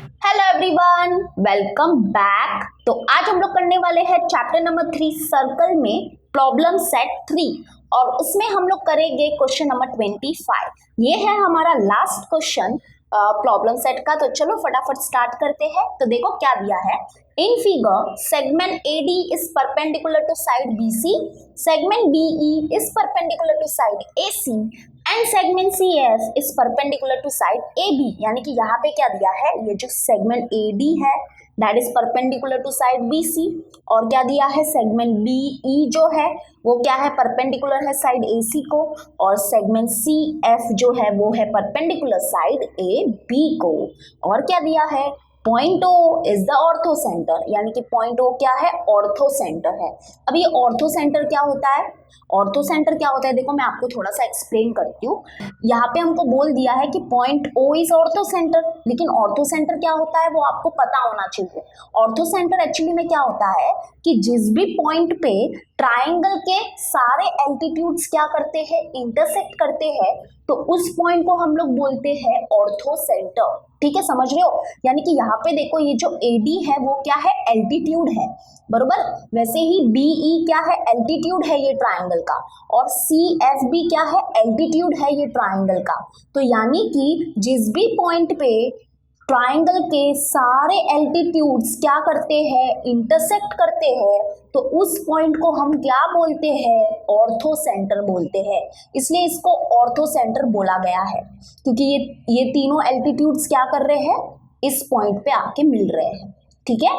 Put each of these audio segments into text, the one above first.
Hello everyone, welcome back. तो आज हम लोग करने वाले हैं चैप्टर नंबर 3 सर्कल में प्रॉब्लम सेट 3 और उसमें हम लोग करेंगे क्वेश्चन नंबर 25। ये है हमारा लास्ट क्वेश्चन प्रॉब्लम सेट का। तो चलो फटाफट स्टार्ट करते हैं। तो देखो क्या दिया है in figure, segment AD is perpendicular to side BC, segment BE is perpendicular to side AC and segment CF is perpendicular to side AB। यानी कि यहाँ पे क्या दिया है, ये जो सेगमेंट AD है that is perpendicular to side BC, और क्या दिया है सेगमेंट BE जो है वो क्या है परपेंडिकुलर है साइड AC को, और सेगमेंट CF जो है वो है परपेंडिकुलर साइड AB को। और क्या दिया है point O is the ortho centre, यानी कि पॉइंट O क्या है ऑर्थो सेंटर है। अब ये ऑर्थो सेंटर क्या होता है, ऑर्थो सेंटर क्या होता है देखो मैं आपको थोड़ा सा एक्सप्लेन करती हूँ। यहाँ पे हमको बोल दिया है कि point O is ortho centre, लेकिन ऑर्थो सेंटर क्या होता है वो आपको पता होना चाहिए। ऑर्थो सेंटर एक्चुअली में क्या होता है कि जिस भी पॉइंट पे ट्राइंगल के सारे एल्टीट्यूड्स क्या करते हैं इंटरसेक्ट करते हैं, तो उस पॉइंट को हम लोग बोलते हैं ऑर्थो सेंटर। ठीक है, समझ रहे हो। यानी कि यहाँ पे देखो ये जो AD है वो क्या है एल्टीट्यूड है, बरोबर। वैसे ही BE क्या है एल्टीट्यूड है ये ट्राइंगल का, और CF भी क्या है एल्टीट्यूड है ये ट्राइंगल का। तो यानी कि जिस भी पॉइंट पे ट्राइंगल के सारे एल्टीट्यूड्स क्या करते हैं इंटरसेक्ट करते हैं, तो उस पॉइंट को हम क्या बोलते हैं ऑर्थो सेंटर बोलते हैं। इसलिए इसको ऑर्थो सेंटर बोला गया है क्योंकि ये तीनों एल्टीट्यूड्स क्या कर रहे हैं इस पॉइंट पे आके मिल रहे हैं। ठीक है,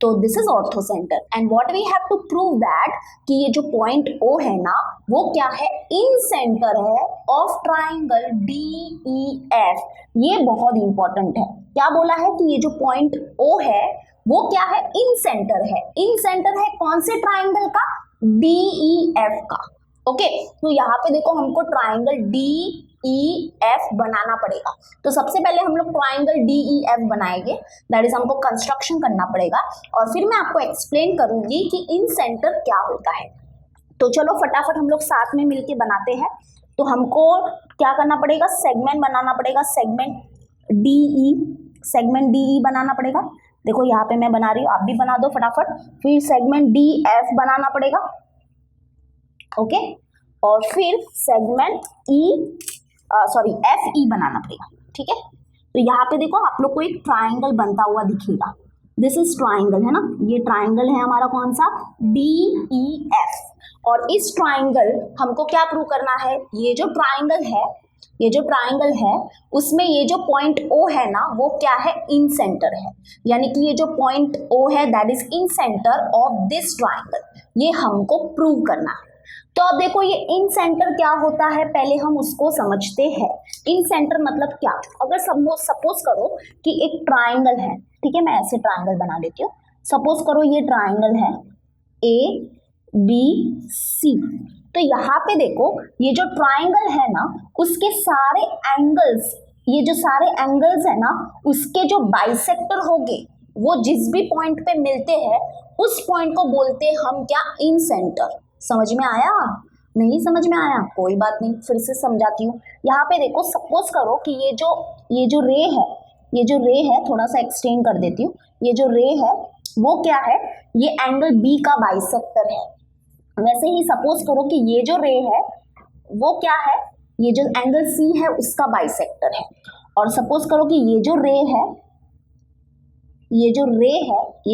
तो this is orthocentre and what we have to prove that कि ये जो पॉइंट O है ना वो क्या है इन सेंटर है ऑफ ट्राइंगल DEF। ये बहुत इंपॉर्टेंट है। क्या बोला है कि ये जो पॉइंट O है वो क्या है इन सेंटर है। इन सेंटर है कौन से ट्राइंगल का DEF का। ओके, तो यहाँ पे देखो हमको ट्राइंगल DEF बनाना पड़ेगा। तो सबसे पहले हम लोग ट्राइंगल DEF बनाएंगे, दैट इज हमको कंस्ट्रक्शन करना पड़ेगा, और फिर मैं आपको एक्सप्लेन करूंगी कि इन सेंटर क्या होता है। तो चलो फटाफट हम लोग साथ में मिलके बनाते हैं। तो हमको क्या करना पड़ेगा सेगमेंट बनाना पड़ेगा, सेगमेंट DE बनाना पड़ेगा। देखो यहाँ पे मैं बना रही हूँ, आप भी बना दो फटाफट। फिर सेगमेंट DF बनाना पड़ेगा, ओके, और फिर सेगमेंट FE बनाना पड़ेगा। ठीक है, तो यहाँ पे देखो आप लोग को एक ट्राइंगल बनता हुआ दिखेगा। दिस इज ट्राइंगल है ना, ये ट्राइंगल है हमारा कौन सा DEF। और इस ट्राइंगल हमको क्या प्रूव करना है, ये जो ट्राइंगल है उसमें ये जो पॉइंट O है ना वो क्या है इन सेंटर है। यानी कि ये जो पॉइंट O है that is in centre of this triangle, ये हमको प्रूव करना है। तो अब देखो ये इन सेंटर क्या होता है पहले हम उसको समझते हैं। इन सेंटर मतलब क्या, अगर सपोज करो कि एक ट्राइंगल है, ठीक है, मैं ऐसे ट्राइंगल बना देती हूँ। सपोज करो ये ट्राइंगल है ABC। तो यहाँ पे देखो ये जो ट्राइंगल है ना उसके सारे एंगल्स, ये जो सारे एंगल्स है ना उसके जो बाइसेक्टर होंगे वो जिस भी पॉइंट पे मिलते हैं उस पॉइंट को बोलते हैं हम क्या इन सेंटर। समझ में आया, नहीं समझ में आया कोई बात नहीं, फिर से समझाती हूँ। यहाँ पे देखो सपोज करो कि ये जो रे है थोड़ा सा एक्सटेंड कर देती हूँ। ये जो रे है वो क्या है, ये एंगल B का बाइसेक्टर है। वैसे ही सपोज करो कि ये जो रे है वो क्या है, ये जो एंगल C है उसका बाइसेक्टर है। और सपोज करो कि ये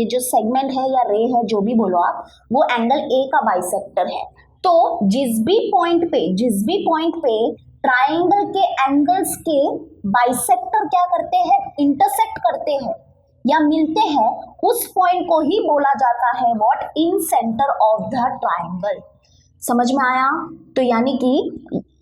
जो सेगमेंट है या रे है जो भी बोलो आप, वो एंगल A का बाइसेक्टर है। तो जिस भी पॉइंट पे ट्राइंगल के एंगल्स के बाइसेक्टर क्या करते हैं इंटरसेक्ट करते हैं या मिलते हैं, उस पॉइंट को ही बोला जाता है what in centre of the triangle. समझ में आया। तो यानी कि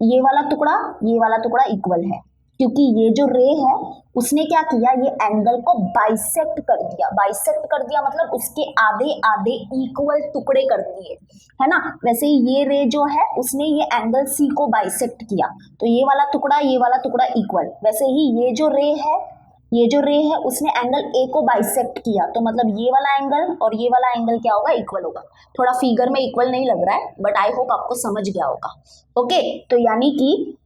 ये वाला टुकड़ा इक्वल है क्योंकि ये जो रे है उसने क्या किया, ये एंगल को बाइसेक्ट कर दिया मतलब उसके आधे आधे इक्वल टुकड़े कर दिए, है ना। वैसे ही ये रे जो है उसने ये एंगल C को बाइसेक्ट किया, तो ये वाला टुकड़ा इक्वल। वैसे ही ये जो रे है उसने एंगल A को बाइसेक्ट किया, तो मतलब ये वाला एंगल और ये वाला एंगल क्या होगा इक्वल होगा। थोड़ा फिगर में इक्वल नहीं लग रहा है बट आई होप आपको समझ गया होगा। ओके, तो यानी कि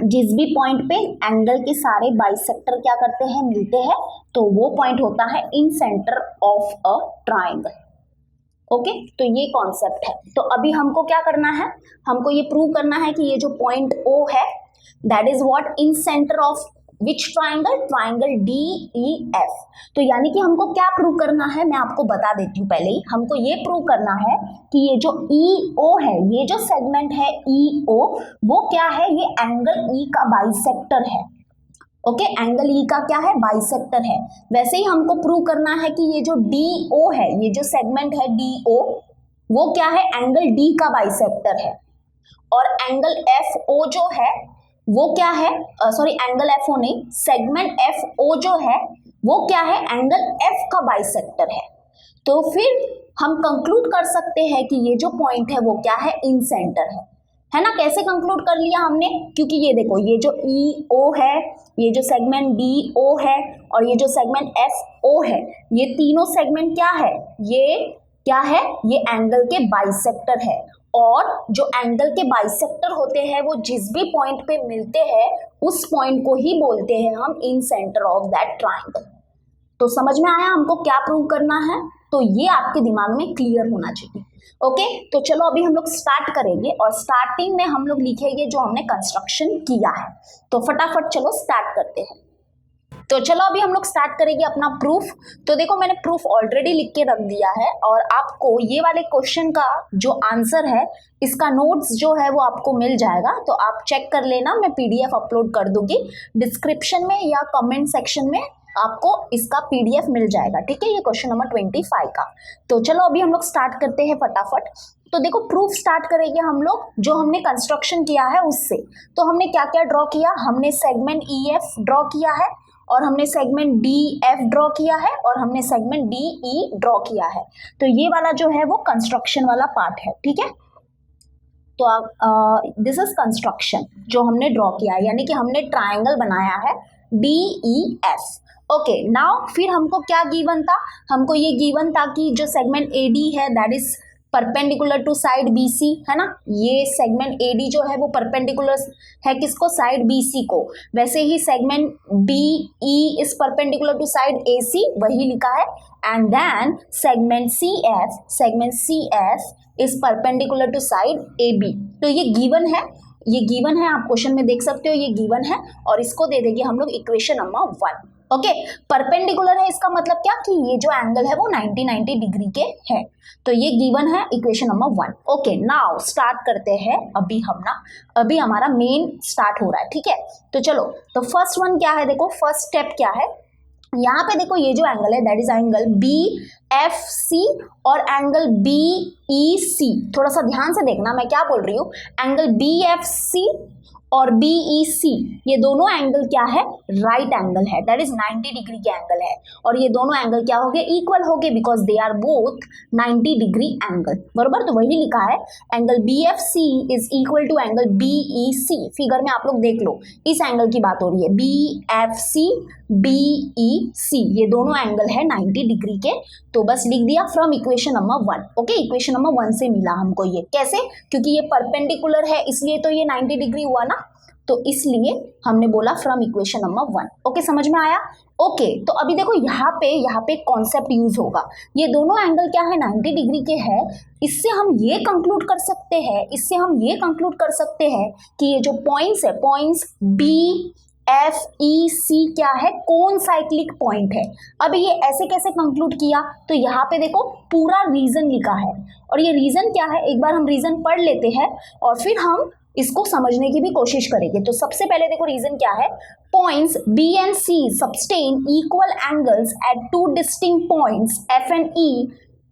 जिस भी पॉइंट पे एंगल के सारे बाइसेक्टर क्या करते हैं, मिलते हैं, तो वो पॉइंट होता है in centre of a triangle. Okay, तो ये कॉन्सेप्ट है। तो अभी हमको क्या करना है, हमको ये प्रूव करना है कि ये जो पॉइंट O है that is what, in centre of which triangle, triangle DEF। तो यानी कि हमको क्या प्रूव करना है, मैं आपको बता देती हूँ पहले ही। हमको ये प्रूव करना है कि ये जो EO है, ये जो सेगमेंट है EO, वो क्या है, ये एंगल E का बाइसेक्टर है। ओके, एंगल E का क्या है, बाइसेक्टर है। वैसे ही हमको प्रूव करना है कि ये जो DO है, ये जो सेगमेंट है DO, वो क्या है, एंगल D का बाइसेक्टर है। और एंगल FO जो है वो क्या है, सॉरी एंगल FO नहीं, सेगमेंट FO जो है वो क्या है, एंगल F का बाइसेक्टर है। तो फिर हम कंक्लूड कर सकते हैं कि ये जो पॉइंट है वो क्या है, इन सेंटर है ना। कैसे कंक्लूड कर लिया हमने, क्योंकि ये देखो, ये जो EO है, ये जो सेगमेंट DO है और ये जो सेगमेंट FO है, ये तीनों सेगमेंट क्या है, ये क्या है, ये एंगल के बाइसेक्टर है। और जो एंगल के बाइसेक्टर होते हैं वो जिस भी पॉइंट पे मिलते हैं उस पॉइंट को ही बोलते हैं हम इन सेंटर ऑफ दैट ट्राइंगल। तो समझ में आया हमको क्या प्रूव करना है, तो ये आपके दिमाग में क्लियर होना चाहिए। ओके, तो चलो अभी हम लोग स्टार्ट करेंगे और स्टार्टिंग में हम लोग लिखेंगे जो हमने कंस्ट्रक्शन किया है। तो फटाफट चलो स्टार्ट करते हैं। तो चलो अभी हम लोग स्टार्ट करेंगे अपना प्रूफ। तो देखो, मैंने प्रूफ ऑलरेडी लिख के रख दिया है और आपको ये वाले क्वेश्चन का जो आंसर है, इसका नोट्स जो है वो आपको मिल जाएगा, तो आप चेक कर लेना। मैं PDF अपलोड कर दूंगी डिस्क्रिप्शन में या कमेंट सेक्शन में, आपको इसका PDF मिल जाएगा। ठीक है, ये क्वेश्चन नंबर 25 का। तो चलो अभी हम लोग स्टार्ट करते हैं फटाफट। तो देखो, प्रूफ स्टार्ट करेंगे हम लोग जो हमने कंस्ट्रक्शन किया है उससे। तो हमने क्या क्या ड्रॉ किया, हमने सेगमेंट EF ड्रॉ किया है और हमने सेगमेंट DF ड्रॉ किया है और हमने सेगमेंट DE ड्रॉ किया है। तो ये वाला जो है वो कंस्ट्रक्शन वाला पार्ट है। ठीक है, तो दिस इज कंस्ट्रक्शन जो हमने ड्रॉ किया है, यानी कि हमने ट्राइंगल बनाया है DEF। ओके, नाउ फिर हमको क्या गिवन था, हमको ये गिवन था कि जो सेगमेंट AD है that is perpendicular to side BC, है ना। ये सेगमेंट AD जो है वो परपेंडिकुलर है किसको, साइड BC को। वैसे ही segment DE is perpendicular to side AC, वही लिखा है। And then segment CF is perpendicular to side AB। तो ये गिवन है, ये गिवन है, आप क्वेश्चन में देख सकते हो, ये गिवन है और इसको दे देंगे हम लोग इक्वेशन नंबर 1। ओके, परपेंडिकुलर है इसका मतलब क्या कि ये जो एंगल है वो 90 डिग्री के है। तो ये गिवन है equation number 1। Okay, now start करते हैं। अभी हमारा मेन स्टार्ट हो रहा है। ठीक है, तो चलो, तो फर्स्ट वन क्या है, देखो फर्स्ट स्टेप क्या है। यहाँ पे देखो, ये जो एंगल है दैट इज एंगल BFC और एंगल BEC। थोड़ा सा ध्यान से देखना मैं क्या बोल रही हूँ। एंगल BFC और BEC ये दोनों एंगल क्या है, राइट एंगल है, दैट इज 90 डिग्री के एंगल है। और ये दोनों एंगल क्या हो गए, इक्वल हो गए, because they are both 90 degree angle, बरोबर। तो वही लिखा है, angle BFC is equal to angle BEC। Figure में आप लोग देख लो, इस एंगल की बात हो रही है, BFC BEC ये दोनों एंगल है 90 डिग्री के। तो बस लिख दिया from equation number 1। Okay, equation number 1 से मिला हमको ये, कैसे, क्योंकि ये परपेंडिकुलर है इसलिए तो ये 90 डिग्री हुआ ना, तो इसलिए हमने बोला फ्रॉम इक्वेशन नंबर 1। ओके, समझ में आया। ओके, तो अभी देखो यहाँ पे कॉन्सेप्ट यूज होगा। ये दोनों एंगल क्या है, 90 डिग्री के है। इससे हम ये कंक्लूड कर सकते हैं कि ये जो पॉइंट्स है, पॉइंट्स BFEC क्या है, कौन साइक्लिक पॉइंट है। अभी ये ऐसे कैसे कंक्लूड किया, तो यहाँ पे देखो पूरा रीजन लिखा है और ये रीजन क्या है, एक बार हम रीजन पढ़ लेते हैं और फिर हम इसको समझने की भी कोशिश करेंगे। तो सबसे पहले देखो रीजन क्या है, points B and C sustain equal angles eight two distinct points F and E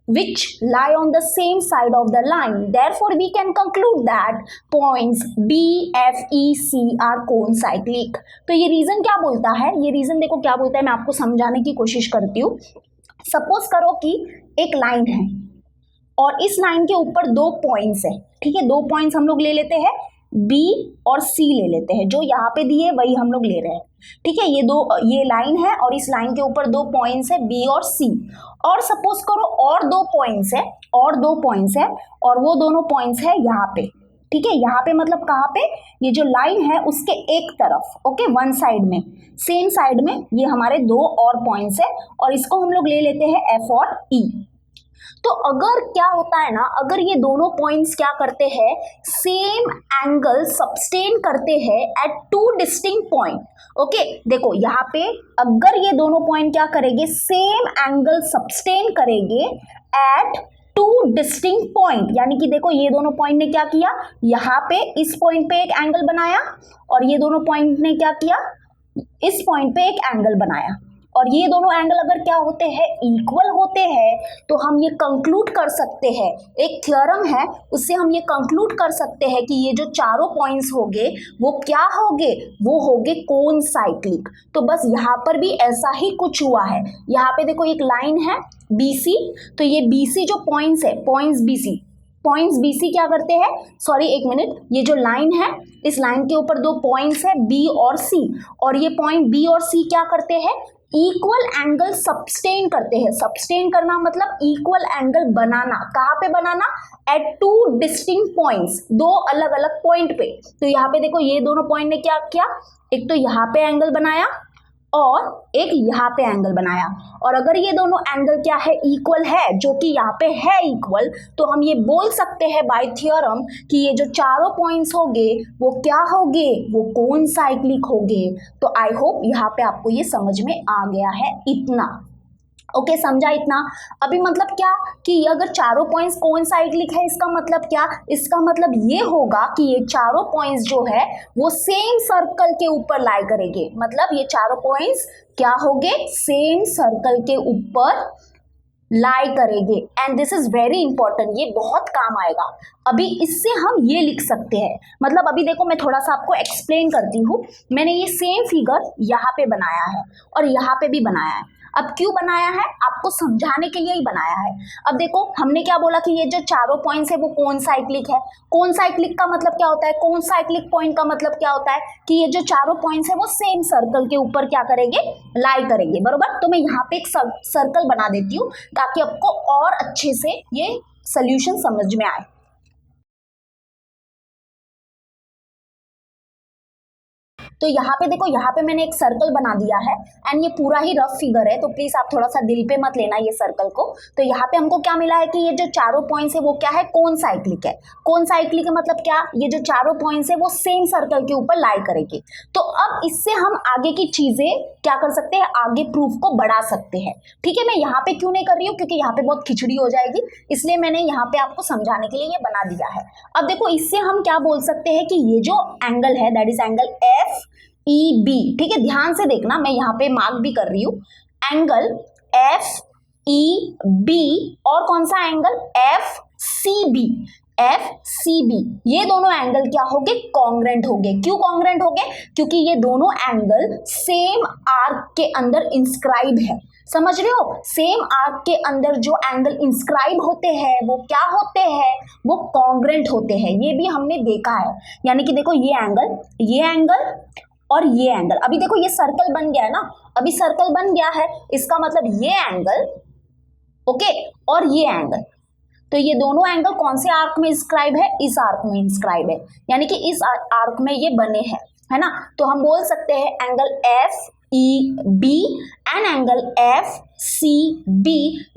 which lie on the same side of the line. Therefore, we can conclude that points B, F, E, C are cocyclic. तो ये reason क्या बोलता है, ये reason देखो क्या बोलता है, मैं आपको समझाने की कोशिश करती हूँ। सपोज करो कि एक लाइन है और इस लाइन के ऊपर दो पॉइंट्स है। ठीक है, दो पॉइंट्स हम लोग ले लेते हैं, B और C ले लेते हैं, जो यहाँ पे दिए वही हम लोग ले रहे हैं। ठीक है, ये लाइन है और इस लाइन के ऊपर दो पॉइंट्स है B और C। और सपोज करो और दो पॉइंट्स है और वो दोनों पॉइंट्स है यहाँ पे। ठीक है, यहाँ पे मतलब कहाँ पे, ये जो लाइन है उसके एक तरफ, ओके, वन साइड में, सेम साइड में ये हमारे दो और पॉइंट्स है और इसको हम लोग ले लेते हैं एफ और ई। तो अगर क्या होता है ना, अगर ये दोनों पॉइंट्स क्या करते हैं, सेम एंगल सब्सटेन करते हैं at two distinct point, okay, देखो यहाँ पे अगर ये दोनों पॉइंट क्या करेंगे, सेम एंगल सब्सटेन करेंगे एट टू डिस्टिंक्ट पॉइंट, यानी कि देखो ये दोनों पॉइंट ने क्या किया, यहाँ पे इस पॉइंट पे एक एंगल बनाया और ये दोनों पॉइंट ने क्या किया, इस पॉइंट पे एक एंगल बनाया, और ये दोनों एंगल अगर क्या होते हैं, इक्वल होते हैं, तो हम ये कंक्लूड कर सकते हैं, एक थ्योरम है उससे हम ये कंक्लूड कर सकते हैं कि ये जो चारों पॉइंट्स होंगे वो क्या होंगे, वो होंगे कोइंसाइक्लिक। तो बस यहाँ पर भी ऐसा ही कुछ हुआ है। यहाँ पे देखो एक लाइन है BC, तो ये BC जो पॉइंट्स है, पॉइंट्स BC क्या करते हैं, सॉरी एक मिनट, ये जो लाइन है इस लाइन के ऊपर दो पॉइंट्स है B और C, और ये पॉइंट B और C क्या करते हैं, इक्वल एंगल सब्सटेन करते हैं। सब्सटेन करना मतलब इक्वल एंगल बनाना, कहाँ पे बनाना, एट टू डिस्टिंक्ट पॉइंट्स, दो अलग अलग पॉइंट पे। तो यहाँ पे देखो ये दोनों पॉइंट ने क्या किया, एक तो यहाँ पे एंगल बनाया और एक यहाँ पे एंगल बनाया, और अगर ये दोनों एंगल क्या है, इक्वल है, जो कि यहाँ पे है इक्वल, तो हम ये बोल सकते हैं बाय थ्योरम कि ये जो चारों पॉइंट्स होंगे वो क्या होंगे, वो कोइंसाइक्लिक होंगे। तो आई होप यहाँ पे आपको ये समझ में आ गया है इतना, ओके, समझा इतना। अभी मतलब क्या कि अगर चारों पॉइंट्स कोइंसाइक्लिक है, इसका मतलब क्या, इसका मतलब ये होगा कि ये चारों पॉइंट्स जो है वो सेम सर्कल के ऊपर लाई करेंगे, मतलब ये चारों पॉइंट्स क्या होंगे, सेम सर्कल के ऊपर लाई करेंगे, and this is very important, ये बहुत काम आएगा। अभी इससे हम ये लिख सकते हैं, मतलब अभी देखो मैं थोड़ा सा आपको एक्सप्लेन करती हूँ। मैंने ये सेम फिगर यहाँ पे बनाया है और यहाँ पे भी बनाया है। अब क्यों बनाया है, आपको समझाने के लिए ही बनाया है। अब देखो हमने क्या बोला कि ये जो चारों पॉइंट्स है वो कोइंसाइक्लिक है। कोइंसाइक्लिक का मतलब क्या होता है, कोइंसाइक्लिक पॉइंट का मतलब क्या होता है कि ये जो चारों पॉइंट्स है वो सेम सर्कल के ऊपर क्या करेंगे, लाई करेंगे, बरोबर। तो मैं यहाँ पे एक सर्कल बना देती हूँ ताकि आपको और अच्छे से ये सोल्यूशन समझ में आए। तो यहाँ पे देखो, यहाँ पे मैंने एक सर्कल बना दिया है एंड ये पूरा ही रफ फिगर है, तो प्लीज आप थोड़ा सा दिल पे मत लेना ये सर्कल को। तो यहाँ पे हमको क्या मिला है कि ये जो चारों पॉइंट्स है वो क्या है, कोइंसाइक्लिक है। कोइंसाइक्लिक का मतलब क्या, ये जो चारों पॉइंट्स है वो सेम सर्कल के ऊपर लाई करेंगे। तो अब इससे हम आगे की चीजें क्या कर सकते हैं, आगे प्रूफ को बढ़ा सकते हैं। ठीक है, मैं यहाँ पे क्यों नहीं कर रही हूँ, क्योंकि यहाँ पे बहुत खिचड़ी हो जाएगी, इसलिए मैंने यहाँ पे आपको समझाने के लिए ये बना दिया है। अब देखो इससे हम क्या बोल सकते हैं कि ये जो एंगल है दैट इज एंगल FEB, ठीक है, ध्यान से देखना, मैं यहाँ पे मार्क भी कर रही हूँ, एंगल FEB और कौन सा एंगल FCB, ये दोनों एंगल क्या होंगे, कॉन्ग्रेंट होंगे। क्यों कॉन्ग्रेंट होंगे, क्योंकि ये दोनों एंगल सेम आर्क के अंदर इंस्क्राइब है। समझ रहे हो, सेम आर्क के अंदर जो एंगल इंस्क्राइब होते हैं वो क्या होते हैं, वो कॉन्ग्रेंट होते हैं। ये भी हमने देखा है, यानी कि देखो ये एंगल और ये एंगल, अभी देखो ये सर्कल बन गया है ना, अभी सर्कल बन गया है, इसका मतलब ये एंगल, ओके, और ये एंगल, तो ये दोनों एंगल कौन से आर्क में इंस्क्राइब है, इस आर्क में इंस्क्राइब है, यानी कि इस आर्क में ये बने हैं, है ना। तो हम बोल सकते हैं angle FEB and angle FCB,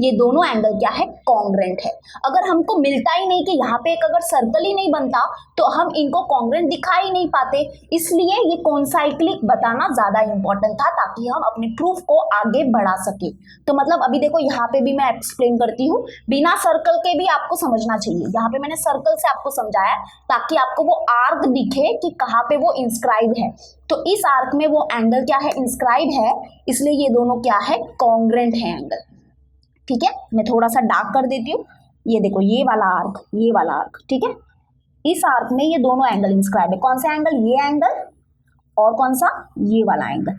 ये दोनों एंगल क्या है, कॉन्ग्रेंट है। अगर हमको मिलता ही नहीं कि यहाँ पे एक अगर सर्कल ही नहीं बनता तो हम इनको कॉन्ग्रेंट दिखा ही नहीं पाते, इसलिए ये कोइंसाइक्लिक बताना ज्यादा इंपॉर्टेंट था ताकि हम अपने प्रूफ को आगे बढ़ा सके। तो मतलब अभी देखो यहाँ पे भी मैं एक्सप्लेन करती हूँ, बिना सर्कल के भी आपको समझना चाहिए। यहाँ पे मैंने सर्कल से आपको समझाया ताकि आपको वो आर्क दिखे कि कहाँ पे वो इंस्क्राइब है। तो इस आर्क में वो एंगल क्या है, इंस्क्राइब है, इसलिए ये दोनों क्या है, कॉन्ग्रेंट है एंगल। ठीक है, मैं थोड़ा सा डार्क कर देती हूँ, ये देखो ये वाला आर्क, ठीक है, इस आर्क में ये दोनों एंगल इंस्क्राइब है। कौन सा एंगल, ये एंगल, और कौन सा, ये वाला एंगल,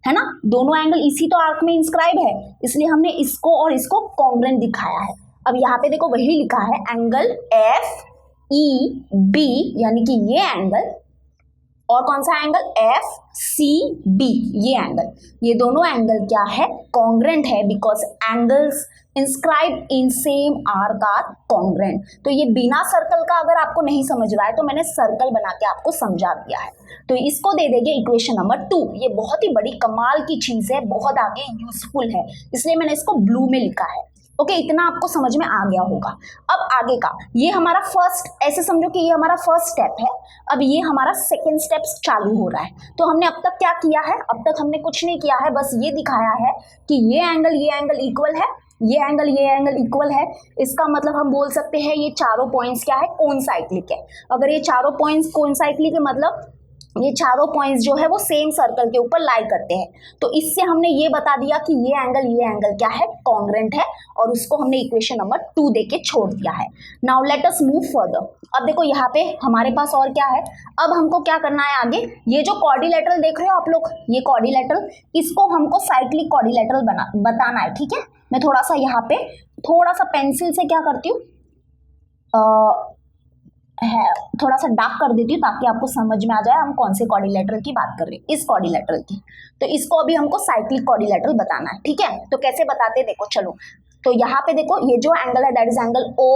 है ना, दोनों एंगल इसी तो आर्क में इंस्क्राइब है, इसलिए हमने इसको और इसको कॉन्ग्रेंट दिखाया है। अब यहाँ पे देखो वही लिखा है एंगल FEB, यानी कि ये एंगल, और कौन सा एंगल, FCB, ये एंगल, ये दोनों एंगल क्या है, कॉन्ग्रेंट है, because angles inscribe in same arc are congruent. तो ये बिना सर्कल का अगर आपको नहीं समझ रहा है तो मैंने सर्कल बना के आपको समझा दिया है। तो इसको दे देंगे इक्वेशन नंबर 2। ये बहुत ही बड़ी कमाल की चीज है, बहुत आगे यूजफुल है, इसलिए मैंने इसको ब्लू में लिखा है। ओके, इतना आपको समझ में आ गया होगा। अब आगे का ये हमारा फर्स्ट, ऐसे समझो कि ये हमारा फर्स्ट स्टेप है। अब ये हमारा सेकंड स्टेप चालू हो रहा है। तो हमने अब तक क्या किया है? अब तक हमने कुछ नहीं किया है, बस ये दिखाया है कि ये एंगल इक्वल है, ये एंगल इक्वल है। इसका मतलब हम बोल सकते हैं ये चारों पॉइंट्स क्या है? कोइंसाइक्लिक है। अगर ये चारों पॉइंट्स कोइंसाइक्लिक है मतलब ये चारों पॉइंट्स जो है वो सेम सर्कल के ऊपर लाई करते हैं। तो इससे हमने ये बता दिया कि ये एंगल क्या है? कॉन्ग्रेंट है, और उसको हमने इक्वेशन नंबर 2 देके छोड़ दिया है। Now let us move further. अब देखो यहाँ पे हमारे पास और क्या है? अब हमको क्या करना है आगे? ये जो क्वाड्रिलेटरल देख रहे हो आप लोग, ये क्वाड्रिलेटरल, इसको हमको साइक्लिक क्वाड्रिलेटरल बताना है। ठीक है, मैं थोड़ा सा यहाँ पे थोड़ा सा पेंसिल से क्या करती हूँ, है थोड़ा सा डार्क कर देती हूँ ताकि आपको समझ में आ जाए हम कौन से क्वाड्रिलेटरल की बात कर रहे हैं, इस क्वाड्रिलेटरल की। तो इसको अभी हमको साइक्लिक क्वाड्रिलेटरल बताना है। ठीक है, तो कैसे बताते हैं देखो, चलो। तो यहाँ पे देखो ये जो एंगल है दैट इज एंगल ओ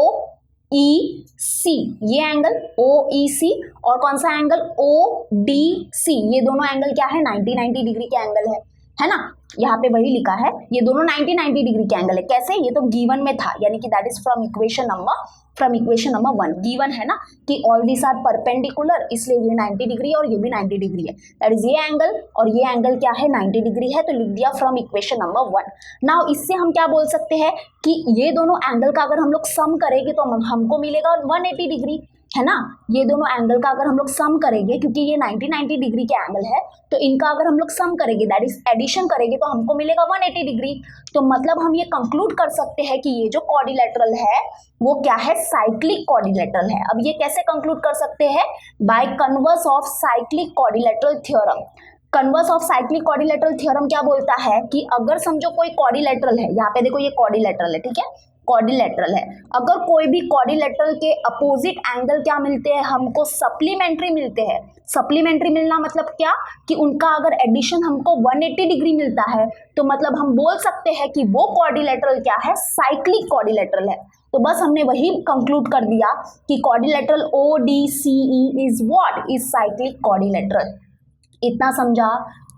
ई सी, ये एंगल ओ ई सी, और कौन सा एंगल? ओ डी सी। ये दोनों एंगल क्या है? 90 डिग्री के एंगल है ना? यहाँ पे वही लिखा है, ये दोनों 90 डिग्री के एंगल है। कैसे? ये तो गिवन में था, यानी कि that is from equation number 1 given है ना कि ऑल दिस आर परपेंडिकुलर, इसलिए ये 90 डिग्री और ये भी 90 डिग्री है। दैट इज ये एंगल और ये एंगल क्या है? 90 डिग्री है, तो लिख दिया फ्रॉम इक्वेशन नंबर 1। नाउ इससे हम क्या बोल सकते हैं कि ये दोनों एंगल का अगर हम लोग सम करेंगे तो हमको मिलेगा 180 डिग्री, है ना? ये दोनों एंगल का अगर हम लोग सम करेंगे, क्योंकि ये 90 डिग्री के एंगल है, तो इनका अगर हम लोग सम करेंगे दैट इज एडिशन करेंगे तो हमको मिलेगा 180 डिग्री। तो मतलब हम ये कंक्लूड कर सकते हैं कि ये जो क्वाड्रिलेटरल है वो क्या है? साइक्लिक क्वाड्रिलेटरल है। अब ये कैसे कंक्लूड कर सकते हैं? By converse of cyclic quadrilateral theorem. Converse of cyclic quadrilateral theorem क्या बोलता है कि अगर समझो कोई क्वाड्रिलेटरल है, यहाँ पे देखो ये क्वाड्रिलेटरल है, ठीक है, क्वाड्रिलेटरल है, अगर कोई भी क्वाड्रिलेटरल के अपोजिट एंगल क्या मिलते हैं? हमको सप्लीमेंट्री मिलते हैं। सप्लीमेंट्री मिलना मतलब क्या? कि उनका अगर एडिशन हमको 180 डिग्री मिलता है तो मतलब हम बोल सकते हैं कि वो क्वाड्रिलेटरल क्या है? साइक्लिक क्वाड्रिलेटरल है। तो बस हमने वही कंक्लूड कर दिया कि quadrilateral O D C E is what? Is cyclic quadrilateral. इतना समझा?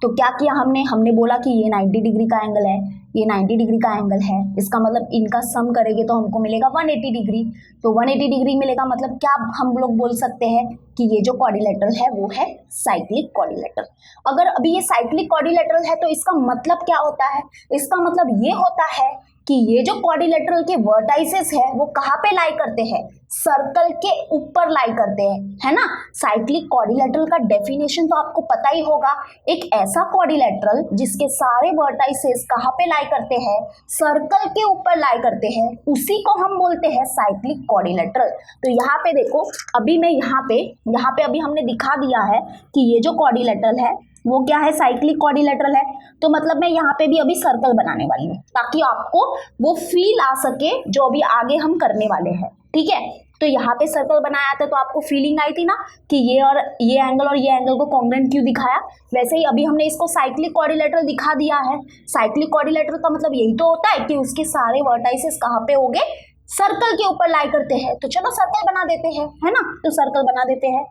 तो क्या किया हमने बोला कि ये 90 डिग्री का एंगल है, ये 90 डिग्री का एंगल है, इसका मतलब इनका सम करेंगे तो हमको मिलेगा 180 डिग्री। तो 180 डिग्री मिलेगा मतलब क्या हम लोग बोल सकते हैं कि ये जो क्वाड्रिलेटरल है वो है साइक्लिक क्वाड्रिलेटरल। अगर अभी ये साइक्लिक क्वाड्रिलेटरल है तो इसका मतलब क्या होता है? इसका मतलब ये होता है कि ये जो क्वाड्रिलेटरल के वर्टाइसेस है वो कहाँ पे लाई करते हैं? सर्कल के ऊपर लाई करते हैं, है ना? साइक्लिक क्वाड्रिलेटरल का डेफिनेशन तो आपको पता ही होगा, एक ऐसा क्वाड्रिलेटरल जिसके सारे वर्टाइसेस कहाँ पे लाई करते हैं? सर्कल के ऊपर लाई करते हैं, उसी को हम बोलते हैं साइक्लिक क्वाड्रिलेटरल। तो यहाँ पे देखो, अभी मैं यहाँ पे अभी हमने दिखा दिया है कि ये जो क्वाड्रिलेटरल है वो क्या है? साइक्लिक क्वाड्रिलेटरल है। तो मतलब मैं यहाँ पे भी अभी सर्कल बनाने वाली हूँ ताकि आपको वो फील आ सके जो अभी आगे हम करने वाले हैं, ठीक है? तो यहाँ पे सर्कल बनाया था तो आपको फीलिंग आई थी ना कि ये एंगल और ये एंगल को कॉन्ग्रुएंट क्यों दिखाया? वैसे ही अभी हमने इसको साइक्लिक क्वाड्रिलेटरल दिखा दिया है। साइक्लिक क्वाड्रिलेटरल का मतलब यही तो होता है कि उसके सारे वर्टाइसेस कहाँ पे होंगे? सर्कल के ऊपर लाई करते हैं। तो चलो सर्कल बना देते हैं, है ना? तो सर्कल बना देते हैं।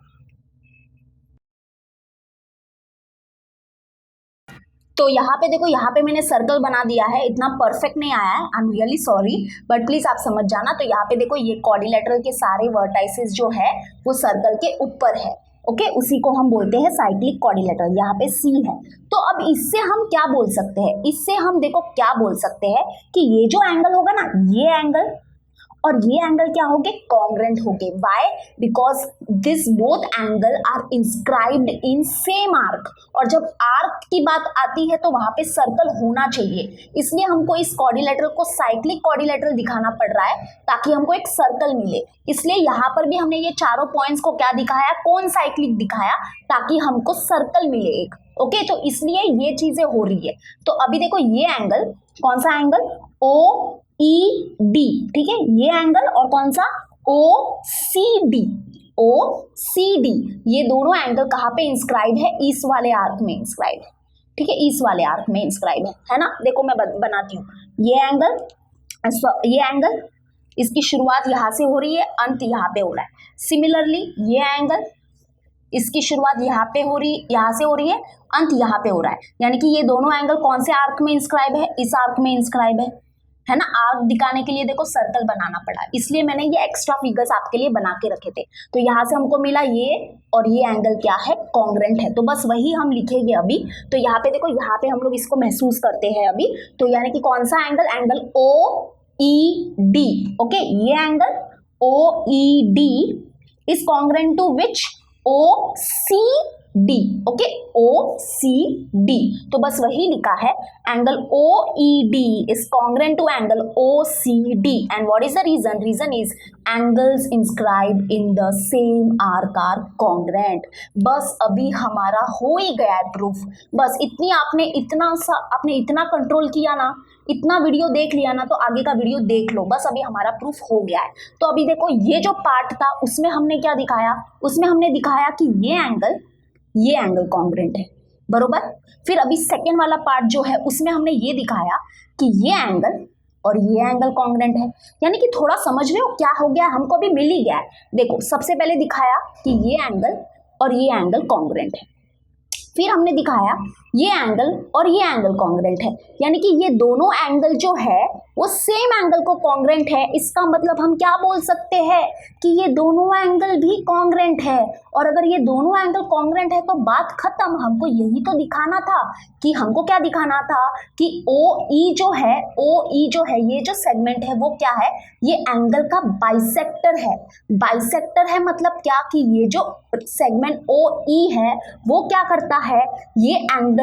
तो यहाँ पे देखो, यहाँ पे मैंने सर्कल बना दिया है। इतना परफेक्ट नहीं आया है, I am really sorry, but please आप समझ जाना। तो यहाँ पे देखो, ये क्वाड्रिलेटरल के सारे वर्टाइसेस जो है वो सर्कल के ऊपर है, ओके? उसी को हम बोलते हैं साइक्लिक क्वाड्रिलेटरल। यहाँ पे सी है। तो अब इससे हम क्या बोल सकते हैं? इससे हम देखो क्या बोल सकते हैं कि ये जो एंगल होगा ना, ये एंगल और ये एंगल क्या होंगे? कॉन्ग्रुएंट होंगे। Why? Because this both angle are inscribed in same arc. और जब आर्क की बात आती है तो वहां पे सर्कल होना चाहिए, इसलिए हमको इस क्वाड्रिलेटरल को साइक्लिक क्वाड्रिलेटरल दिखाना पड़ रहा है ताकि हमको एक सर्कल मिले। इसलिए यहाँ पर भी हमने ये चारों पॉइंट्स को क्या दिखाया? कौन साइक्लिक दिखाया, ताकि हमको सर्कल मिले एक, ओके? तो इसलिए ये चीजें हो रही है। तो अभी देखो, ये एंगल कौन सा एंगल? ओ ई डी, ठीक है? ये एंगल और कौन सा? ओ सी डी। ओ सी डी, ये दोनों एंगल कहाँ पे इंस्क्राइब है? इस वाले आर्क में इंस्क्राइब है, ठीक है? इस वाले आर्क में इंस्क्राइब है ना? देखो मैं बनाती हूँ। ये एंगल ये एंगल, इसकी शुरुआत यहाँ से हो रही है, अंत यहाँ पे हो रहा है। सिमिलरली ये एंगल, इसकी शुरुआत यहाँ पे हो रही, यहाँ से हो रही है, अंत यहाँ पे हो रहा है। यानी कि ये दोनों एंगल कौन से आर्क में इंस्क्राइब है? इस आर्क में इंस्क्राइब है ना। आर्क दिखाने के लिए देखो सर्कल बनाना पड़ा, इसलिए मैंने ये एक्स्ट्रा फिगर्स आपके लिए बना के रखे थे। तो यहाँ से हमको मिला ये, और ये एंगल क्या है? कॉन्ग्रेंट है। तो बस वही हम लिखेंगे अभी। तो यहाँ पे देखो, यहाँ पे हम लोग इसको महसूस करते हैं अभी। तो यानी कि कौन सा angle? Angle O E D. Okay, ये angle O E D is congruent to which? O C D. Okay, O C D. तो बस वही लिखा है, angle O E D is congruent to angle O C D. And what is the reason? Reason is angles inscribed in the same arc are congruent. बस अभी हमारा हो ही गया है प्रूफ। बस इतनी आपने इतना कंट्रोल किया ना, इतना वीडियो देख लिया ना, तो आगे का वीडियो देख लो। बस अभी हमारा प्रूफ हो गया है। तो अभी देखो, ये जो पार्ट था उसमें हमने क्या दिखाया? उसमें हमने दिखाया कि ये एंगल कॉन्ग्रेंट है, बरोबर। फिर अभी सेकेंड वाला पार्ट जो है उसमें हमने ये दिखाया कि ये एंगल और ये एंगल कॉन्ग्रेंट है। यानी कि थोड़ा समझ रहे हो क्या हो गया? हमको अभी मिल ही गया है। देखो, सबसे पहले दिखाया कि ये एंगल और ये एंगल कॉन्ग्रेंट है। फिर हमने दिखाया ये एंगल और ये एंगल कॉन्ग्रेंट है। यानी कि ये दोनों एंगल जो है वो सेम एंगल को कॉन्ग्रेंट है। इसका मतलब हम क्या बोल सकते हैं कि ये दोनों एंगल भी कॉन्ग्रेंट है। और अगर ये दोनों एंगल कॉन्ग्रेंट है तो बात खत्म। हमको यही तो दिखाना था कि हमको क्या दिखाना था कि ओ ई जो है ये जो सेगमेंट है वो क्या है? ये एंगल का बाइसेक्टर है। बाइसेक्टर है मतलब क्या? कि ये जो सेगमेंट ओ ई है वो क्या करता है? ये एंगल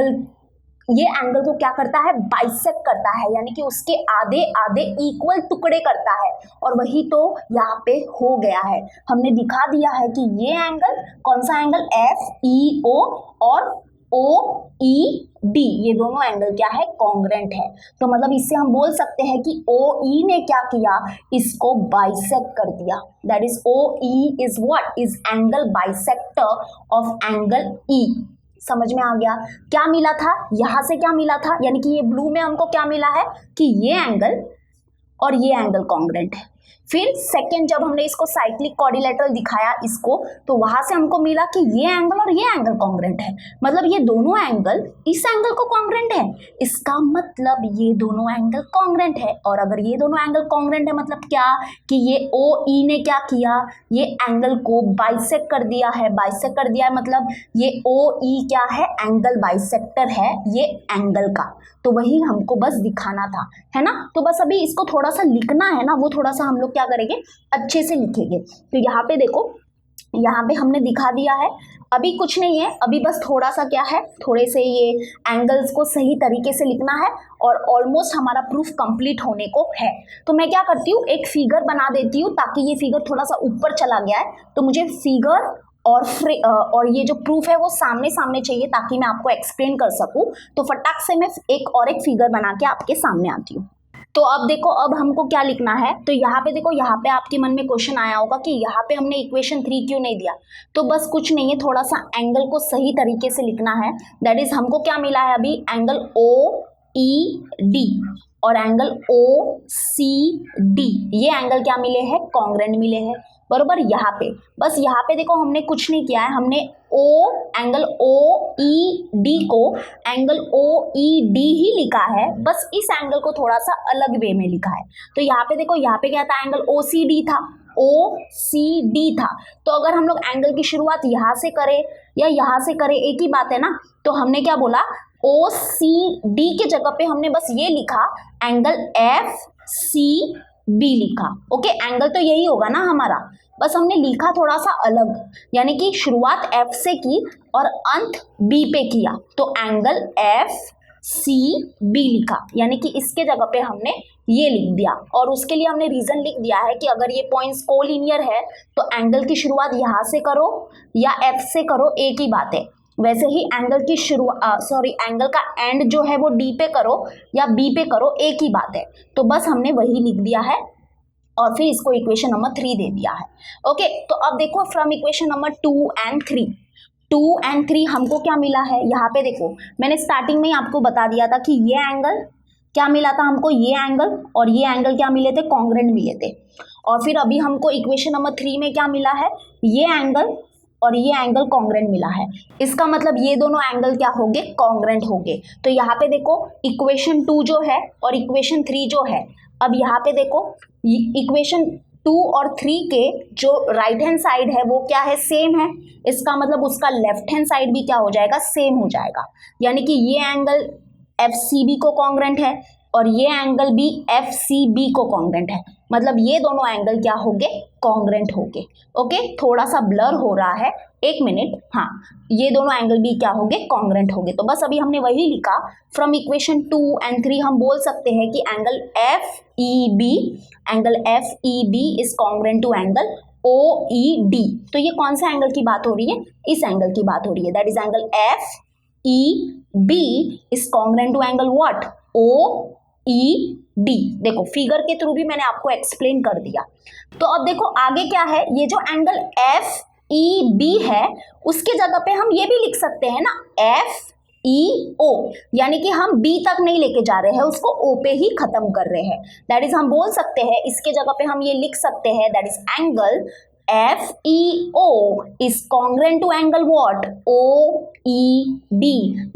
को क्या करता है? बाइसेक्ट करता है। यानी कि उसके आधे आधे इक्वल टुकड़े करता है। और वही तो यहाँ पे हो गया है। हमने दिखा दिया है कि ये एंगल, कौन सा एंगल? एफ ई ओ और ओ ई डी, ये दोनों एंगल क्या है? कॉन्ग्रेंट है। तो मतलब इससे हम बोल सकते हैं कि ओ ई ने क्या किया? इसको बाइसेक्ट कर दिया। That is O E is what? Is angle bisector of angle E. समझ में आ गया? क्या मिला था यहां से? क्या मिला था? यानी कि ये ब्लू में हमको क्या मिला है कि ये एंगल और ये एंगल कॉन्ग्रेंट है। फिर सेकेंड, जब हमने इसको साइक्लिक क्वाड्रिलेटरल दिखाया इसको, तो वहां से हमको मिला कि ये एंगल और ये एंगल कॉन्ग्रेंट है। मतलब ये दोनों एंगल इस एंगल को कॉन्ग्रेंट है। इसका मतलब ये दोनों एंगल कॉन्ग्रेंट है। और अगर ये दोनों एंगल कॉन्ग्रेंट है मतलब क्या? कि ये ओ ई ने क्या किया? ये एंगल को बाइसेक्ट कर दिया है। बाइसेक्ट कर दिया है मतलब ये ओ ई क्या है? एंगल बाइसेक्टर है ये एंगल का। तो वही हमको बस दिखाना था, है ना। तो बस अभी इसको थोड़ा सा लिखना है ना, वो थोड़ा सा हम लोग क्या करेंगे? अच्छे से लिखेंगे। तो यहाँ पे देखो, यहाँ पे हमने दिखा दिया है। अभी कुछ नहीं है, अभी बस थोड़ा सा क्या है, थोड़े से ये एंगल्स को सही तरीके से लिखना है और ऑलमोस्ट हमारा प्रूफ कंप्लीट होने को है। तो मैं क्या करती हूँ, एक फिगर बना देती हूँ ताकि ये फिगर थोड़ा सा ऊपर चला गया है तो मुझे फिगर और ये जो प्रूफ है वो सामने सामने चाहिए ताकि मैं आपको एक्सप्लेन कर सकूं। तो फटाक से मैं एक फिगर बना के आपके सामने आती हूँ। तो अब देखो, अब हमको क्या लिखना है। तो यहाँ पे देखो, यहाँ पे आपके मन में क्वेश्चन आया होगा कि यहाँ पे हमने इक्वेशन 3 क्यों नहीं दिया। तो बस कुछ नहीं है, थोड़ा सा एंगल को सही तरीके से लिखना है। दैट इज हमको क्या मिला है अभी? एंगल ओ ई डी और एंगल ओ सी डी, ये एंगल क्या मिले हैं? कॉन्ग्रेंट मिले हैं, बरोबर। यहाँ पे बस यहाँ पे देखो, हमने कुछ नहीं किया है। हमने एंगल ओ ई डी को एंगल ओ ई डी ही लिखा है, बस इस एंगल को थोड़ा सा अलग वे में लिखा है। तो यहाँ पे देखो, यहाँ पे क्या था? एंगल ओ सी डी था, ओ सी डी था। तो अगर हम लोग एंगल की शुरुआत यहाँ से करें या यहाँ से करें, एक ही बात है ना। तो हमने क्या बोला? ओ सी डी के जगह पे हमने बस ये लिखा एंगल एफ सी बी लिखा। ओके, एंगल तो यही होगा ना हमारा, बस हमने लिखा थोड़ा सा अलग। यानी कि शुरुआत एफ से की और अंत बी पे किया, तो एंगल एफ सी बी लिखा। यानी कि इसके जगह पे हमने ये लिख दिया और उसके लिए हमने रीजन लिख दिया है कि अगर ये पॉइंट्स कोलिनियर है तो एंगल की शुरुआत यहाँ से करो या एफ से करो, एक ही बात है। वैसे ही एंगल की एंगल का एंड जो है वो डी पे करो या बी पे करो, एक ही बात है। तो बस हमने वही लिख दिया है और फिर इसको इक्वेशन नंबर 3 दे दिया है। ओके, तो अब देखो, फ्रॉम इक्वेशन नंबर 2 and 3 हमको क्या मिला है? यहाँ पे देखो, मैंने स्टार्टिंग में ही आपको बता दिया था कि ये एंगल क्या मिला था हमको, ये एंगल और ये एंगल क्या मिले थे, कॉन्ग्रेंट मिले थे। और फिर अभी हमको इक्वेशन नंबर 3 में क्या मिला है, ये एंगल और ये एंगल कॉन्ग्रेंट मिला है। इसका मतलब ये दोनों एंगल क्या होंगे, कॉन्ग्रेंट होंगे। तो यहाँ पे देखो इक्वेशन 2 जो है और इक्वेशन 3 जो है, अब यहाँ पे देखो इक्वेशन 2 और 3 के जो राइट हैंड साइड है वो क्या है, सेम है। इसका मतलब उसका लेफ्ट हैंड साइड भी क्या हो जाएगा, सेम हो जाएगा। यानी कि ये एंगल FCB को कॉन्ग्रेंट है और ये एंगल भी FCB को कॉन्ग्रेंट है। मतलब ये दोनों एंगल क्या होंगे, कॉन्ग्रेंट होंगे। ओके, थोड़ा सा ब्लर हो रहा है, एक मिनट। हाँ, ये दोनों एंगल भी क्या होंगे, कॉन्ग्रेंट होंगे। तो बस अभी हमने वही लिखा, फ्रॉम इक्वेशन 2 and 3 हम बोल सकते हैं कि angle FEB is congruent to angle OED। तो ये कौन सा एंगल की बात हो रही है, इस एंगल की बात हो रही है, that is angle FEB is congruent to angle what, OED। देखो फिगर के थ्रू भी मैंने आपको एक्सप्लेन कर दिया। तो अब देखो आगे क्या है, ये जो एंगल FEB है उसके जगह पे हम ये भी लिख सकते हैं ना, FEO, यानी कि हम B तक नहीं लेके जा रहे हैं, उसको O पे ही खत्म कर रहे हैं। दैट इज हम बोल सकते हैं, इसके जगह पे हम ये लिख सकते हैं, that is angle FEO is congruent to angle what, OED।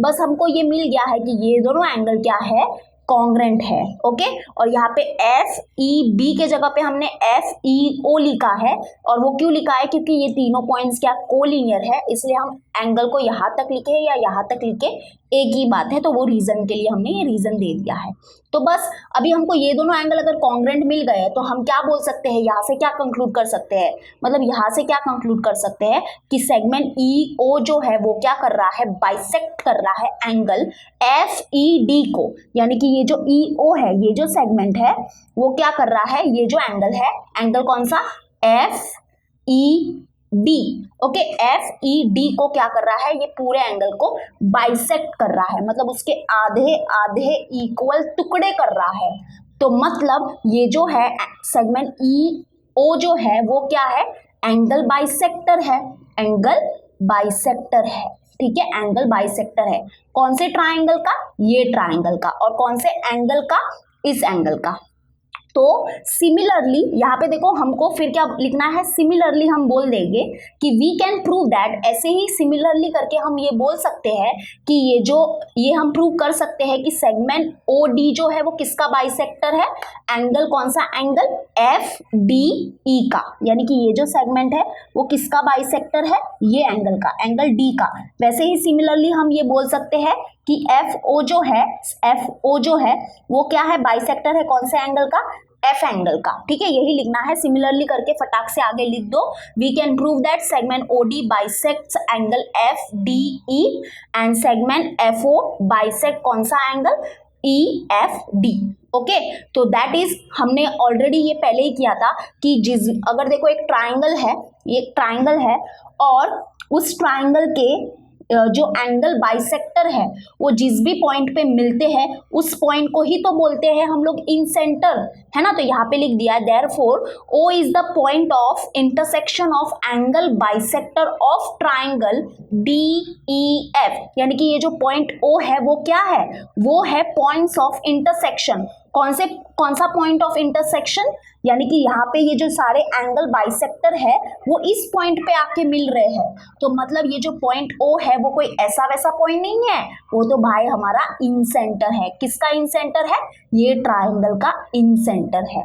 बस हमको ये मिल गया है कि ये दोनों एंगल क्या है, कॉन्ग्रेंट है। ओके, और यहाँ पे FEB के जगह पे हमने FEO लिखा है, और वो क्यों लिखा है, क्योंकि ये तीनों पॉइंट्स क्या कोलिनियर है, इसलिए हम एंगल को यहाँ तक लिखे या यहाँ तक लिखे एक ही बात है। तो वो रीजन के लिए हमने ये रीजन दे दिया है। तो बस अभी हमको ये दोनों एंगल अगर कॉन्ग्रेंट मिल गए तो हम क्या बोल सकते हैं, यहाँ से क्या कंक्लूड कर सकते हैं, मतलब यहाँ से क्या कंक्लूड कर सकते हैं कि सेगमेंट EO जो है वो क्या कर रहा है, बाइसेक्ट कर रहा है एंगल FED को। यानी कि ये जो EO है, ये जो सेगमेंट है वो क्या कर रहा है, ये जो एंगल है, एंगल कौन सा, FED। ओके, FED को क्या कर रहा है, ये पूरे एंगल को बाइसेक्ट कर रहा है, मतलब उसके आधे आधे इक्वल टुकड़े कर रहा है। तो मतलब ये जो है सेगमेंट EO जो है वो क्या है, एंगल बाइसेक्टर है, एंगल बाइसेक्टर है। ठीक है, एंगल बाइसेक्टर है। कौन से ट्राइंगल का, ये ट्राइंगल का, और कौन से एंगल का, इस एंगल का। तो सिमिलरली यहाँ पे देखो हमको फिर क्या लिखना है, सिमिलरली हम बोल देंगे कि वी कैन प्रूव दैट, ऐसे ही सिमिलरली करके हम ये बोल सकते हैं कि ये हम प्रूव कर सकते हैं कि सेगमेंट OD जो है वो किसका बाइसेक्टर है, एंगल कौन सा, एंगल FDE का। यानी कि ये जो सेगमेंट है वो किसका बाइसेक्टर है, ये एंगल का, एंगल D का। वैसे ही सिमिलरली हम ये बोल सकते हैं कि FO जो है वो क्या है, बाइसेक्टर है कौन से एंगल का, F एंगल का। ठीक है, यही लिखना है, सिमिलरली करके फटाक से आगे लिख दो। We can prove that segment OD bisects angle FDE and segment FO bisect कौन सा एंगल, EFD। ओके, तो दैट इज हमने ऑलरेडी ये पहले ही किया था कि अगर देखो एक ट्राइंगल है, ये एक ट्राइंगल है और उस ट्राइंगल के जो एंगल बाइसेक्टर है वो जिस भी पॉइंट पे मिलते हैं उस पॉइंट को ही तो बोलते हैं हम लोग इन सेंटर, है ना। तो यहाँ पे लिख दिया, therefore O is the point of intersection of angle bisector of triangle DEF। यानी कि ये जो पॉइंट O है वो क्या है, वो है पॉइंट्स ऑफ इंटरसेक्शन। कौन सा पॉइंट ऑफ इंटरसेक्शन, यानी कि यहाँ पे ये जो सारे एंगल बाइसेक्टर है वो इस पॉइंट पे आके मिल रहे हैं। तो मतलब ये जो पॉइंट O है वो कोई ऐसा वैसा पॉइंट नहीं है, वो तो भाई हमारा इन सेंटर है। किसका इन सेंटर है, ये ट्राइंगल का इन सेंटर है।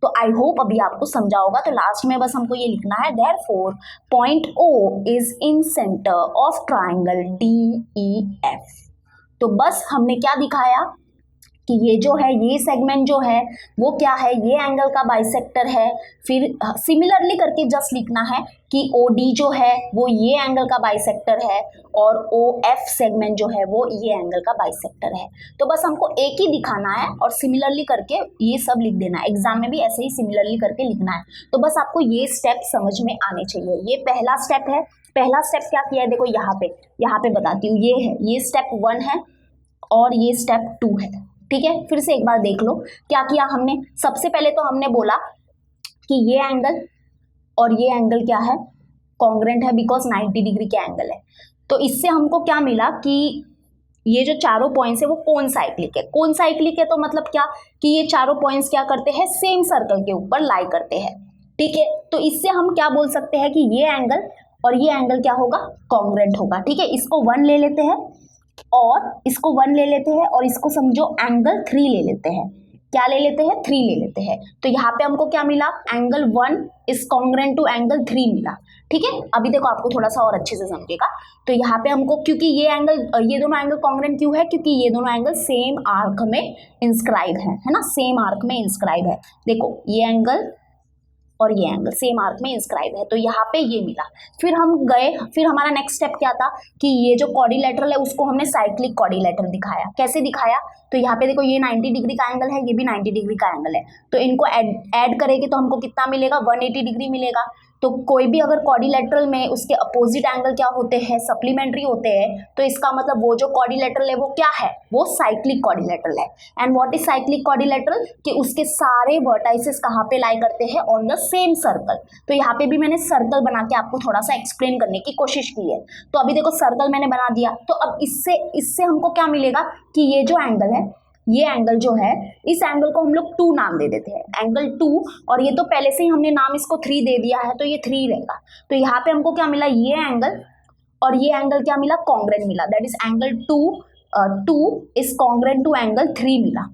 तो आई होप अभी आपको समझा होगा। तो लास्ट में बस हमको ये लिखना है, therefore point O is in centre of triangle DEF। तो बस हमने क्या दिखाया कि ये जो है, ये सेगमेंट जो है वो क्या है, ये एंगल का बाइसेक्टर है। फिर सिमिलरली करके जस्ट लिखना है कि OD जो है वो ये एंगल का बाइसेक्टर है और OF सेगमेंट जो है वो ये एंगल का बाइसेक्टर है। तो बस हमको एक ही दिखाना है और सिमिलरली करके ये सब लिख देना है। एग्जाम में भी ऐसे ही सिमिलरली करके लिखना है। तो बस आपको ये स्टेप समझ में आने चाहिए। ये पहला स्टेप है। पहला स्टेप क्या किया है, देखो यहाँ पे बताती हूँ, ये है, ये स्टेप 1 है और ये स्टेप 2 है। ठीक है, फिर से एक बार देख लो क्या किया हमने। सबसे पहले तो हमने बोला कि ये एंगल और ये एंगल क्या है, कॉन्ग्रेंट है, बिकॉज 90 डिग्री का एंगल है। तो इससे हमको क्या मिला कि ये जो चारों पॉइंट्स है वो कौन साइक्लिक है, कौन साइक्लिक है तो मतलब क्या कि ये चारों पॉइंट्स क्या करते हैं, सेम सर्कल के ऊपर लाई करते हैं, ठीक है। तो इससे हम क्या बोल सकते हैं कि ये एंगल और ये एंगल क्या होगा, कॉन्ग्रुएंट होगा, ठीक है। इसको 1 ले लेते हैं और इसको 1 ले लेते हैं और इसको समझो एंगल 3 ले लेते हैं, क्या ले लेते हैं, 3 ले लेते हैं। तो यहाँ पे हमको क्या मिला, angle 1 is congruent to angle 3 मिला, ठीक है। अभी देखो आपको थोड़ा सा और अच्छे से समझेगा। तो यहाँ पे हमको, क्योंकि ये दोनों एंगल कॉन्ग्रुएंट क्यों है, क्योंकि ये दोनों एंगल सेम आर्क में इंस्क्राइब है ना, सेम आर्क में इंस्क्राइब है। देखो ये एंगल और ये एंगल सेम आर्क में इंस्क्राइब है, तो यहाँ पे ये मिला। फिर हम गए, फिर हमारा नेक्स्ट स्टेप क्या था कि ये जो क्वाड्रिलेटरल है उसको हमने साइक्लिक क्वाड्रिलेटरल दिखाया। कैसे दिखाया, तो यहाँ पे देखो ये 90 डिग्री का एंगल है, ये भी 90 डिग्री का एंगल है, तो इनको ऐड करेंगे तो हमको कितना मिलेगा, 180 डिग्री मिलेगा। तो कोई भी अगर क्वाड्रिलेटरल में उसके अपोजिट एंगल क्या होते हैं, सप्लीमेंट्री होते हैं, तो इसका मतलब वो जो क्वाड्रिलेटरल है वो क्या है, वो साइक्लिक क्वाड्रिलेटरल है। And what is cyclic quadrilateral, कि उसके सारे वर्टाइसेस कहाँ पे लाई करते हैं, ऑन द सेम सर्कल। तो यहाँ पे भी मैंने सर्कल बना के आपको थोड़ा सा एक्सप्लेन करने की कोशिश की है। तो अभी देखो सर्कल मैंने बना दिया, तो अब इससे हमको क्या मिलेगा कि ये जो एंगल है, ये एंगल जो है, इस एंगल को हम लोग 2 नाम दे देते हैं, एंगल 2। और ये तो पहले से ही हमने नाम इसको 3 दे दिया है, तो ये 3 रहेगा। तो यहाँ पे हमको क्या मिला, ये एंगल और ये एंगल क्या मिला, कॉन्ग्रुएंट मिला, that is angle 2 is congruent to angle 3 मिला,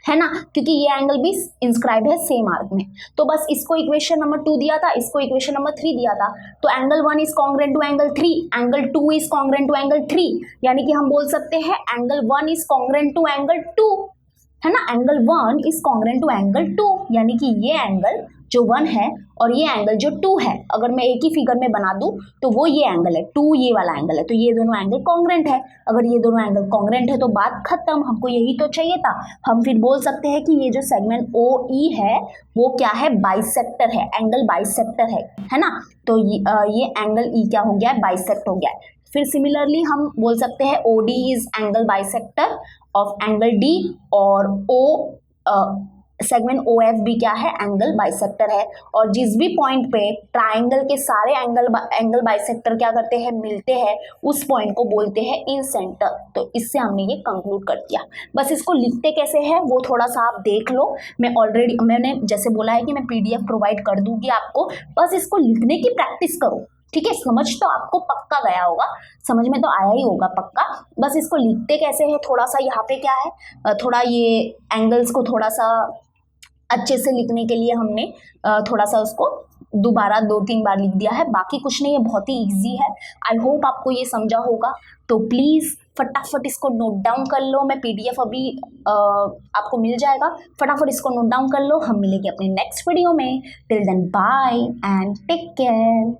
है ना, क्योंकि ये एंगल भी इंस्क्राइब है सेम आर्क में। तो बस इसको इक्वेशन नंबर 2 दिया था, इसको इक्वेशन नंबर 3 दिया था। तो angle 1 is congruent to angle 3, angle 2 is congruent to angle 3, यानी कि हम बोल सकते हैं angle 1 is congruent to angle 2, है ना। Angle 1 is congruent to angle 2, यानी कि ये एंगल जो 1 है और ये एंगल जो 2 है, अगर मैं एक ही फिगर में बना दूं तो वो ये एंगल है 2, ये वाला एंगल है, तो ये दोनों एंगल कॉन्ग्रुएंट है। अगर ये दोनों एंगल कॉन्ग्रुएंट है तो बात खत्म, हमको यही तो चाहिए था। हम फिर बोल सकते हैं कि ये जो सेगमेंट ओ ई है वो क्या है, बाइसेक्टर है, एंगल बाइसेक्टर है ना। तो ये एंगल ई क्या हो गया है, बाइसेक्ट हो गया है। फिर सिमिलरली हम बोल सकते हैं O D is angle bisector of angle D, और सेगमेंट ओ एफ भी क्या है, एंगल बाइसेक्टर है। और जिस भी पॉइंट पे ट्राइंगल के सारे एंगल बाइसेक्टर क्या करते हैं, मिलते हैं, उस पॉइंट को बोलते हैं इन सेंटर। तो इससे हमने ये कंक्लूड कर दिया। बस इसको लिखते कैसे हैं वो थोड़ा सा आप देख लो, मैंने जैसे बोला है कि मैं PDF प्रोवाइड कर दूंगी आपको, बस इसको लिखने की प्रैक्टिस करो, ठीक है। समझ तो आपको पक्का गया होगा, समझ में तो आया ही होगा पक्का। बस इसको लिखते कैसे है, थोड़ा सा यहाँ पे क्या है, थोड़ा ये एंगल्स को थोड़ा सा अच्छे से लिखने के लिए हमने थोड़ा सा उसको दोबारा 2-3 बार लिख दिया है, बाकी कुछ नहीं है, बहुत ही इजी है। आई होप आपको ये समझा होगा। तो प्लीज़ फटाफट इसको नोट डाउन कर लो, मैं PDF अभी आपको मिल जाएगा, फटाफट इसको नोट डाउन कर लो। हम मिलेंगे अपने नेक्स्ट वीडियो में। Till then bye and take care.